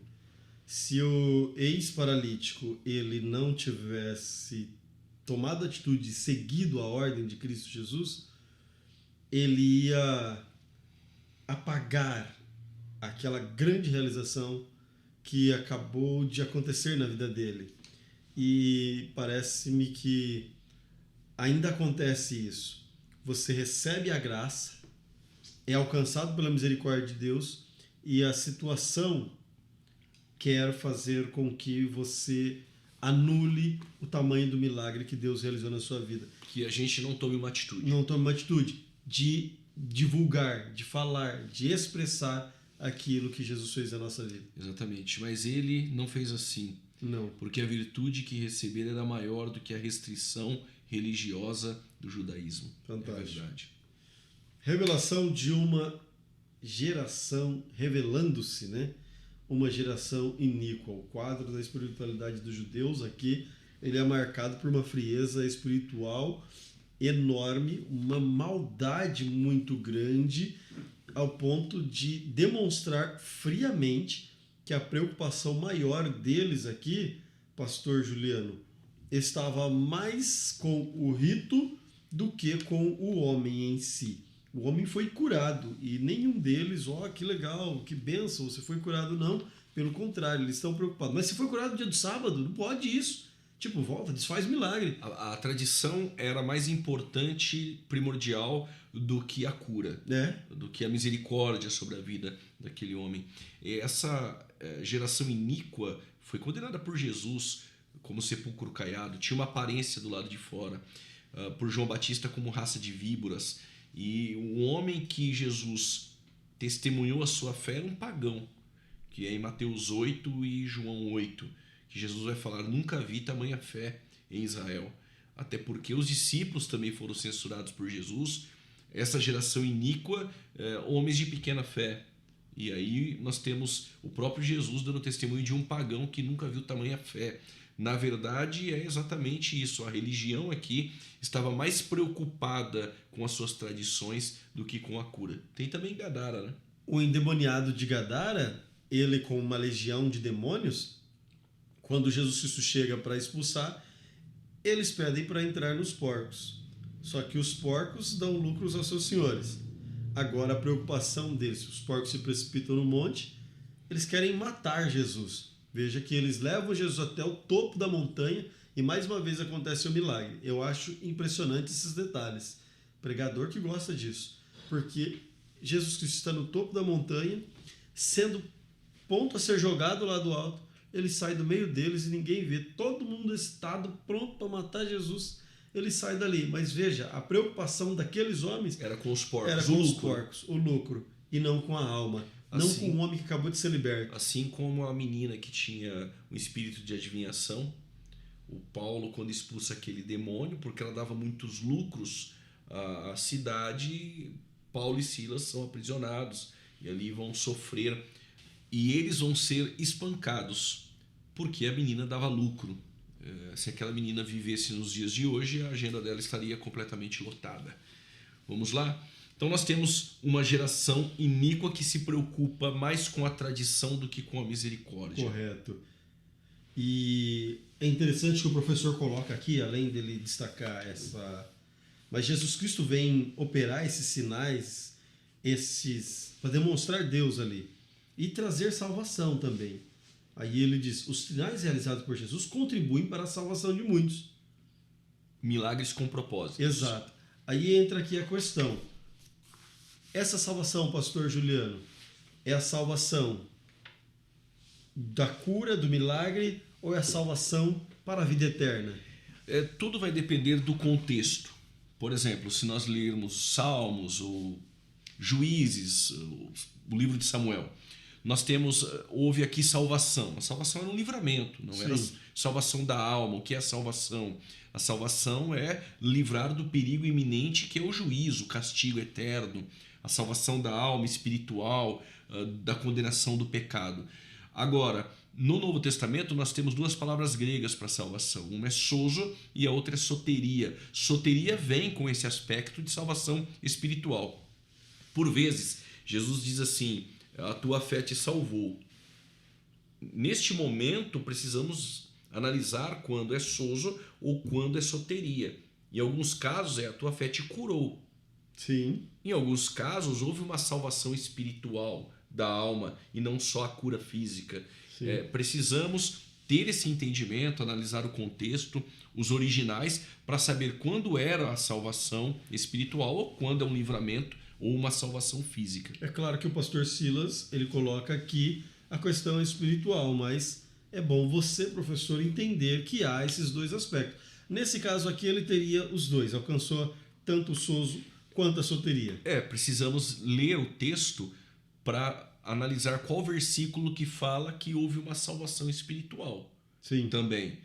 se o ex-paralítico ele não tivesse tomado atitude e seguido a ordem de Cristo Jesus, ele ia apagar aquela grande realização que acabou de acontecer na vida dele. E parece-me que ainda acontece isso. Você recebe a graça, é alcançado pela misericórdia de Deus, e a situação quer fazer com que você anule o tamanho do milagre que Deus realizou na sua vida. Que a gente não tome uma atitude. Não tome uma atitude de divulgar, de falar, de expressar aquilo que Jesus fez na nossa vida. Exatamente, mas ele não fez assim. Não. Porque a virtude que receber era maior do que a restrição religiosa do judaísmo. Fantástico. É verdade. Revelação de uma geração revelando-se, né? Uma geração iníqua. O quadro da espiritualidade dos judeus aqui, ele é marcado por uma frieza espiritual enorme, uma maldade muito grande, ao ponto de demonstrar friamente que a preocupação maior deles aqui, pastor Juliano, estava mais com o rito do que com o homem em si. O homem foi curado e nenhum deles, que legal, que bênção, você foi curado, não. Pelo contrário, eles estão preocupados. Mas se foi curado no dia do sábado, não pode isso. Tipo, volta, desfaz milagre. A tradição era mais importante, primordial, do que a cura, do que a misericórdia sobre a vida daquele homem. E essa geração iníqua foi condenada por Jesus como sepulcro caiado, tinha uma aparência do lado de fora, por João Batista como raça de víboras. E o homem que Jesus testemunhou a sua fé era um pagão, que é em Mateus 8 e João 8, que Jesus vai falar: nunca vi tamanha fé em Israel. Até porque os discípulos também foram censurados por Jesus. Essa geração iníqua, homens de pequena fé. E aí nós temos o próprio Jesus dando testemunho de um pagão que nunca viu tamanha fé. Na verdade, é exatamente isso. A religião aqui estava mais preocupada com as suas tradições do que com a cura. Tem também Gadara, né? O endemoniado de Gadara, ele com uma legião de demônios, quando Jesus Cristo chega para expulsar, eles pedem para entrar nos porcos. Só que os porcos dão lucros aos seus senhores. Agora a preocupação deles, os porcos se precipitam no monte, eles querem matar Jesus. Veja que eles levam Jesus até o topo da montanha E mais uma vez acontece o milagre. Eu acho impressionante esses detalhes. Pregador que gosta disso. Porque Jesus Cristo está no topo da montanha, sendo ponto a ser jogado lá do alto, ele sai do meio deles e ninguém vê. Todo mundo estado pronto para matar Jesus, ele sai dali. Mas veja, a preocupação daqueles homens era com os porcos, era com os porcos, o lucro, e não com a alma. Não com o homem que acabou de ser liberto. Assim como a menina que tinha um espírito de adivinhação, o Paulo, quando expulsa aquele demônio, porque ela dava muitos lucros à cidade, Paulo e Silas são aprisionados e ali vão sofrer. E eles vão ser espancados, porque a menina dava lucro. Se aquela menina vivesse nos dias de hoje, a agenda dela estaria completamente lotada. Vamos lá? Então nós temos uma geração iníqua que se preocupa mais com a tradição do que com a misericórdia. Correto. E é interessante que o professor coloca aqui, além dele destacar essa... Mas Jesus Cristo vem operar esses sinais, para demonstrar Deus ali. E trazer salvação também. Aí ele diz, os sinais realizados por Jesus contribuem para a salvação de muitos. Milagres com propósito. Exato. Aí entra aqui a questão. Essa salvação, pastor Juliano, é a salvação da cura, do milagre, ou é a salvação para a vida eterna? Tudo vai depender do contexto. Por exemplo, se nós lermos Salmos ou Juízes, o livro de Samuel, nós houve aqui salvação. A salvação era um livramento, não era salvação da alma. O que é a salvação? A salvação é livrar do perigo iminente que é o juízo, o castigo eterno. A salvação da alma espiritual, da condenação do pecado. Agora, no Novo Testamento nós temos duas palavras gregas para salvação. Uma é sozo e a outra é soteria. Soteria vem com esse aspecto de salvação espiritual. Por vezes, Jesus diz assim, a tua fé te salvou. Neste momento, precisamos analisar quando é sozo ou quando é soteria. Em alguns casos, a tua fé te curou. Sim. Em alguns casos, houve uma salvação espiritual da alma e não só a cura física. Precisamos ter esse entendimento, analisar o contexto, os originais, para saber quando era a salvação espiritual ou quando é um livramento ou uma salvação física. É claro que o pastor Silas ele coloca aqui a questão espiritual, mas é bom você, professor, entender que há esses dois aspectos. Nesse caso aqui, ele teria os dois, alcançou tanto o sozo quanto a soteria. Precisamos ler o texto para analisar qual versículo que fala que houve uma salvação espiritual. Sim. Também.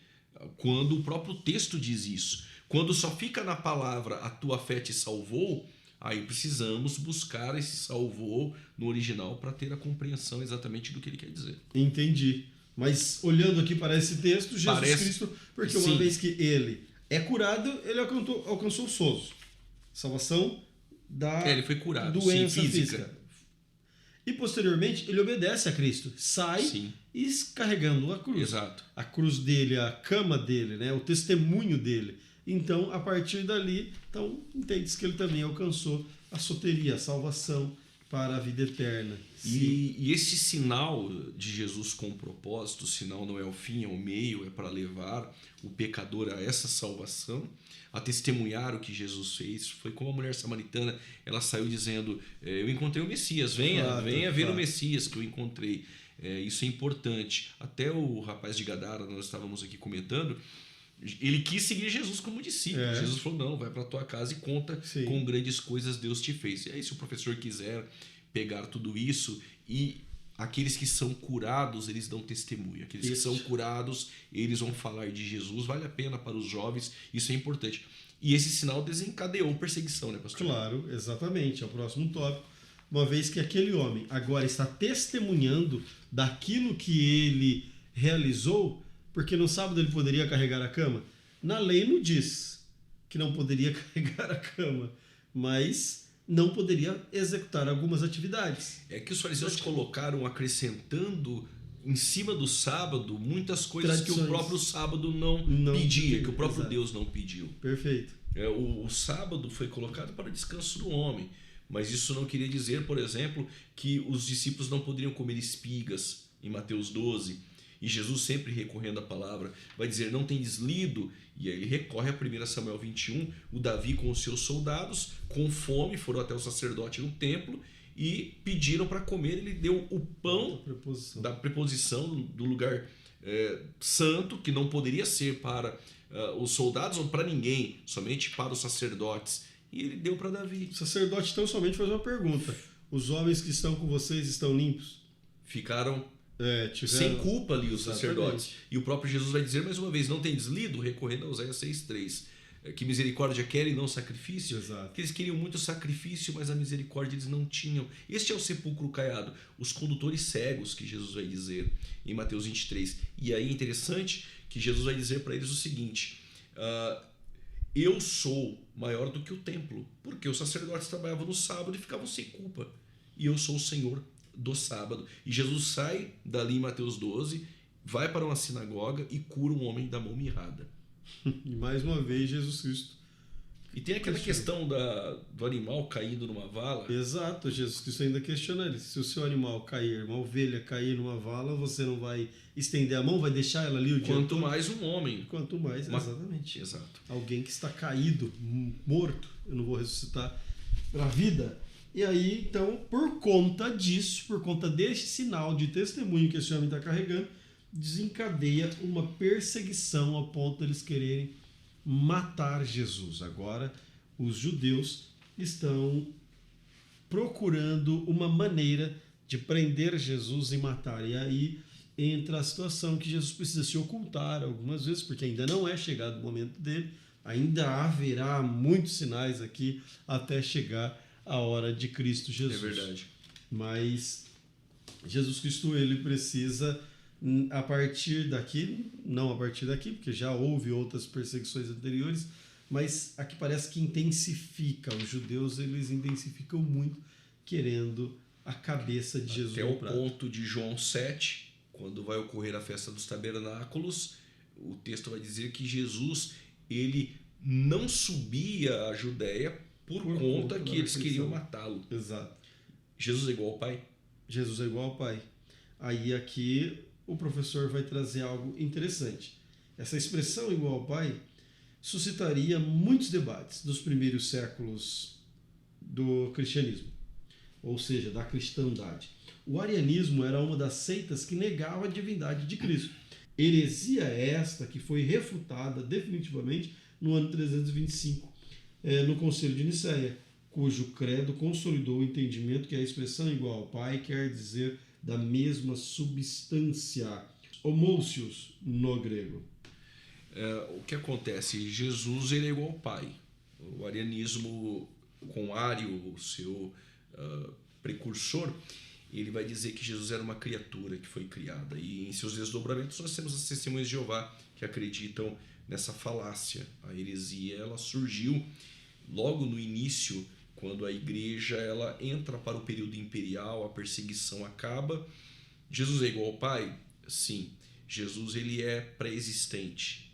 Quando o próprio texto diz isso. Quando só fica na palavra a tua fé te salvou, aí precisamos buscar esse salvou no original para ter a compreensão exatamente do que ele quer dizer. Entendi. Mas olhando aqui para esse texto, Jesus Cristo, porque uma vez que ele é curado, ele alcançou o sozo. Salvação da ele foi curado, doença física. E posteriormente ele obedece a Cristo. Sai e carregando a cruz. Exato. A cruz dele, a cama dele, né? O testemunho dele. Então, a partir dali, entende-se que ele também alcançou a soteria, a salvação para a vida eterna. E esse sinal de Jesus com propósito, o sinal não é o fim, é o meio, é para levar o pecador a essa salvação, a testemunhar o que Jesus fez. Foi como a mulher samaritana, ela saiu dizendo, eu encontrei o Messias, venha ver o Messias que eu encontrei. Isso é importante. Até o rapaz de Gadara, nós estávamos aqui comentando, ele quis seguir Jesus como discípulo. Jesus falou, não, vai para tua casa e conta com grandes coisas Deus te fez. E aí, se o professor quiser pegar tudo isso, e aqueles que são curados, eles dão testemunho. Aqueles que são curados, eles vão falar de Jesus. Vale a pena para os jovens, isso é importante. E esse sinal desencadeou perseguição, né, pastor? Claro, exatamente. É o próximo tópico. Uma vez que aquele homem agora está testemunhando daquilo que ele realizou, porque no sábado ele poderia carregar a cama. Na lei não diz que não poderia carregar a cama, mas não poderia executar algumas atividades. É que os fariseus colocaram, acrescentando em cima do sábado, muitas coisas que o próprio sábado não pedia, que o próprio Deus não pediu. Perfeito. O sábado foi colocado para o descanso do homem, mas isso não queria dizer, por exemplo, que os discípulos não poderiam comer espigas, em Mateus 12. E Jesus, sempre recorrendo à palavra, vai dizer: não tendes lido? E aí ele recorre a 1 Samuel 21, o Davi com os seus soldados, com fome, foram até o sacerdote no templo e pediram para comer. Ele deu o pão da preposição do lugar santo, que não poderia ser para os soldados ou para ninguém, somente para os sacerdotes. E ele deu para Davi. O sacerdote então somente faz uma pergunta: os homens que estão com vocês estão limpos? Ficaram tiveram... sem culpa ali os Exatamente. sacerdotes. E o próprio Jesus vai dizer mais uma vez: não tendes lido? Recorrendo a Oséias 6,3. Que misericórdia querem, não sacrifício. Exato. Que eles queriam muito sacrifício, mas a misericórdia eles não tinham. Este é o sepulcro caiado, os condutores cegos, que Jesus vai dizer em Mateus 23. E aí é interessante que Jesus vai dizer para eles o seguinte: eu sou maior do que o templo, porque os sacerdotes trabalhavam no sábado e ficavam sem culpa, e eu sou o Senhor do sábado. E Jesus sai dali em Mateus 12, vai para uma sinagoga e cura um homem da mão mirrada. E mais uma vez Jesus Cristo. E tem aquela questão do animal caído numa vala. Exato, Jesus Cristo ainda questiona ele: se o seu animal cair, uma ovelha cair numa vala, você não vai estender a mão, vai deixar ela ali o dia Quanto todo? mais um homem. Quanto mais, exatamente. Exato. Alguém que está caído, morto, eu não vou ressuscitar para a vida. E aí, então, por conta disso, por conta deste sinal de testemunho que esse homem está carregando, desencadeia uma perseguição ao ponto de eles quererem matar Jesus. Agora, os judeus estão procurando uma maneira de prender Jesus e matar. E aí entra a situação que Jesus precisa se ocultar algumas vezes, porque ainda não é chegado o momento dele, ainda haverá muitos sinais aqui até chegar a hora de Cristo Jesus. É verdade. Mas Jesus Cristo, ele precisa, a partir daqui, não a partir daqui, porque já houve outras perseguições anteriores, mas aqui parece que intensifica. Os judeus, eles intensificam muito, querendo a cabeça de Jesus. Até o ponto de João 7, quando vai ocorrer a festa dos tabernáculos, o texto vai dizer que Jesus, ele não subia à Judéia por conta que eles queriam matá-lo. Exato. Jesus é igual ao Pai? Jesus é igual ao Pai. Aí aqui o professor vai trazer algo interessante. Essa expressão igual ao Pai suscitaria muitos debates dos primeiros séculos do cristianismo, ou seja, da cristandade. O arianismo era uma das seitas que negava a divindade de Cristo. Heresia esta que foi refutada definitivamente no ano 325, no Concílio de Nicéia, cujo credo consolidou o entendimento que a expressão igual ao Pai quer dizer da mesma substância, homousios no grego. O que acontece? Jesus, ele é igual ao Pai. O arianismo, com Ário, o seu precursor, ele vai dizer que Jesus era uma criatura que foi criada. E em seus desdobramentos nós temos as testemunhas de Jeová que acreditam nessa falácia. A heresia, ela surgiu logo no início, quando a igreja ela entra para o período imperial, a perseguição acaba. Jesus é igual ao Pai? Sim. Jesus, ele é pré-existente.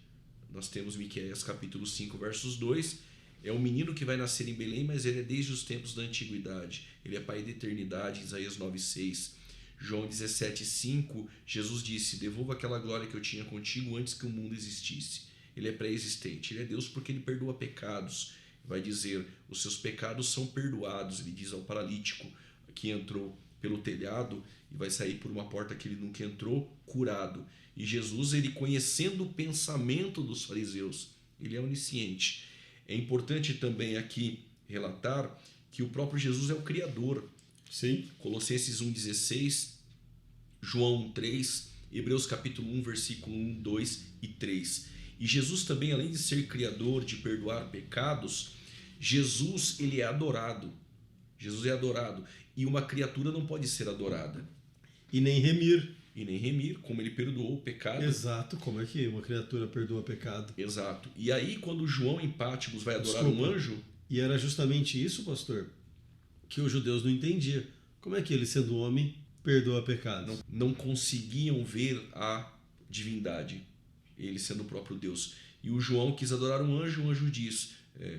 Nós temos Miqueias capítulo 5, versos 2. É um menino que vai nascer em Belém, mas ele é desde os tempos da antiguidade. Ele é Pai da eternidade, Isaías 9,6. João 17,5, Jesus disse: devolva aquela glória que eu tinha contigo antes que o mundo existisse. Ele é pré-existente. Ele é Deus porque ele perdoa pecados. Vai dizer: os seus pecados são perdoados. Ele diz ao paralítico que entrou pelo telhado e vai sair por uma porta que ele nunca entrou, curado. E Jesus, ele conhecendo o pensamento dos fariseus, ele é onisciente. É importante também aqui relatar que o próprio Jesus é o Criador. Sim. Colossenses 1,16, João 1,3, Hebreus capítulo 1, versículo 1, 2 e 3. E Jesus também, além de ser Criador, de perdoar pecados, Jesus, ele é adorado. Jesus é adorado. E uma criatura não pode ser adorada. E nem remir. E nem remir, como ele perdoou o pecado. Exato, como é que uma criatura perdoa pecado? Exato. E aí, quando João em Pátimos vai adorar um anjo... E era justamente isso, pastor, que os judeus não entendiam. Como é que ele, sendo homem, perdoa pecado? Não conseguiam ver a divindade, ele sendo o próprio Deus. E o João quis adorar um anjo, o anjo diz,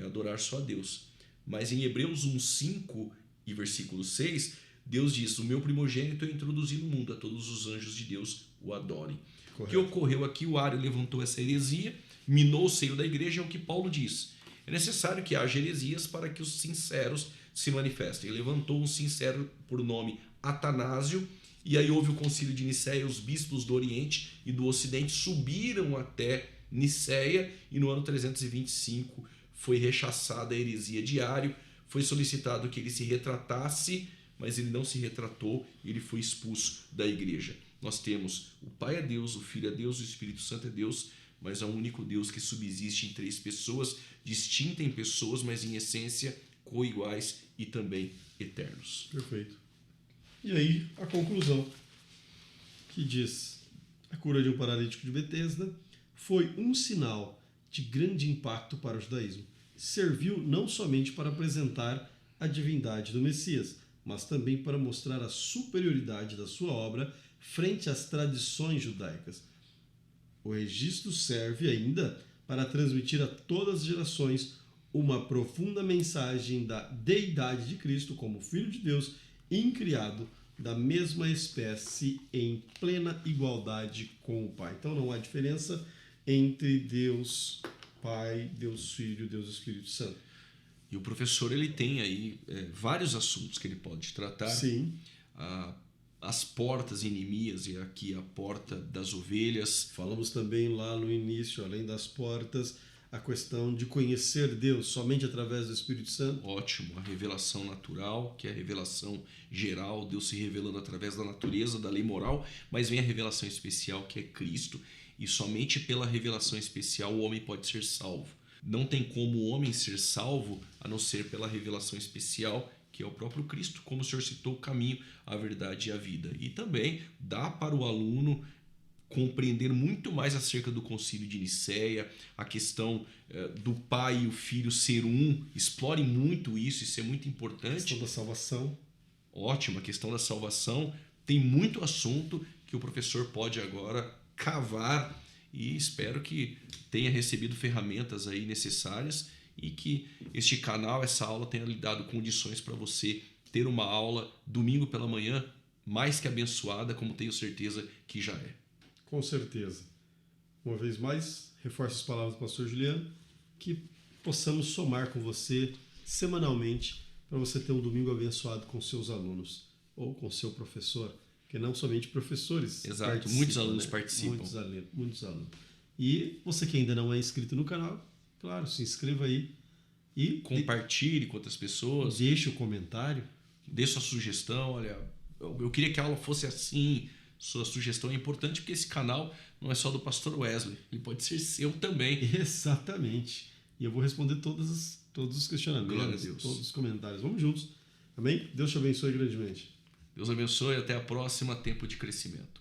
adorar só a Deus. Mas em Hebreus 1,5 e versículo 6, Deus diz: o meu primogênito eu introduzi no mundo, a todos os anjos de Deus o adorem. Correto. O que ocorreu aqui? O Ario levantou essa heresia, minou o seio da igreja, é o que Paulo diz. É necessário que haja heresias para que os sinceros se manifestem. Ele levantou um sincero por nome Atanásio, e aí houve o concílio de Nicéia, os bispos do Oriente e do Ocidente subiram até Nicéia, e no ano 325 foi rechaçada a heresia de Ario, foi solicitado que ele se retratasse, mas ele não se retratou, ele foi expulso da igreja. Nós temos o Pai é Deus, o Filho é Deus, o Espírito Santo é Deus, mas há um único Deus que subsiste em três pessoas, distinta em pessoas, mas em essência coiguais e também eternos. Perfeito. E aí, a conclusão, que diz: a cura de um paralítico de Betesda foi um sinal de grande impacto para o judaísmo. Serviu não somente para apresentar a divindade do Messias, mas também para mostrar a superioridade da sua obra frente às tradições judaicas. O registro serve ainda para transmitir a todas as gerações uma profunda mensagem da deidade de Cristo como Filho de Deus, incriado da mesma espécie em plena igualdade com o Pai. Então não há diferença entre Deus Pai, Deus Filho, Deus Espírito Santo. E o professor ele tem aí vários assuntos que ele pode tratar. Sim. As portas inimigas, e aqui a porta das ovelhas. Falamos também lá no início, além das portas, a questão de conhecer Deus somente através do Espírito Santo. Ótimo, a revelação natural, que é a revelação geral, Deus se revelando através da natureza, da lei moral, mas vem a revelação especial, que é Cristo, e somente pela revelação especial o homem pode ser salvo. Não tem como o homem ser salvo a não ser pela revelação especial, que é o próprio Cristo, como o Senhor citou, o caminho, a verdade e a vida. E também dá para o aluno compreender muito mais acerca do concílio de Nicéia, a questão do Pai e o Filho ser um. Explore muito isso é muito importante. A questão da salvação. Ótimo, a questão da salvação. Tem muito assunto que o professor pode agora cavar, e espero que tenha recebido ferramentas aí necessárias e que este canal, essa aula tenha lhe dado condições para você ter uma aula domingo pela manhã mais que abençoada, como tenho certeza que já é. Com certeza. Uma vez mais, reforço as palavras do pastor Juliano, que possamos somar com você semanalmente para você ter um domingo abençoado com seus alunos ou com seu professor, porque não somente professores. Exato, muitos alunos participam. Muitos alunos. E você que ainda não é inscrito no canal, claro, se inscreva aí e compartilhe com outras pessoas. Deixe o comentário. Dê sua sugestão. Olha, eu queria que a aula fosse assim. Sua sugestão é importante porque esse canal não é só do pastor Wesley, ele pode ser seu também. Exatamente. E eu vou responder todos os questionamentos, Glória a Deus. todos os comentários. Vamos juntos. Amém? Deus te abençoe grandemente. Deus abençoe, até a próxima. Tempo de crescimento.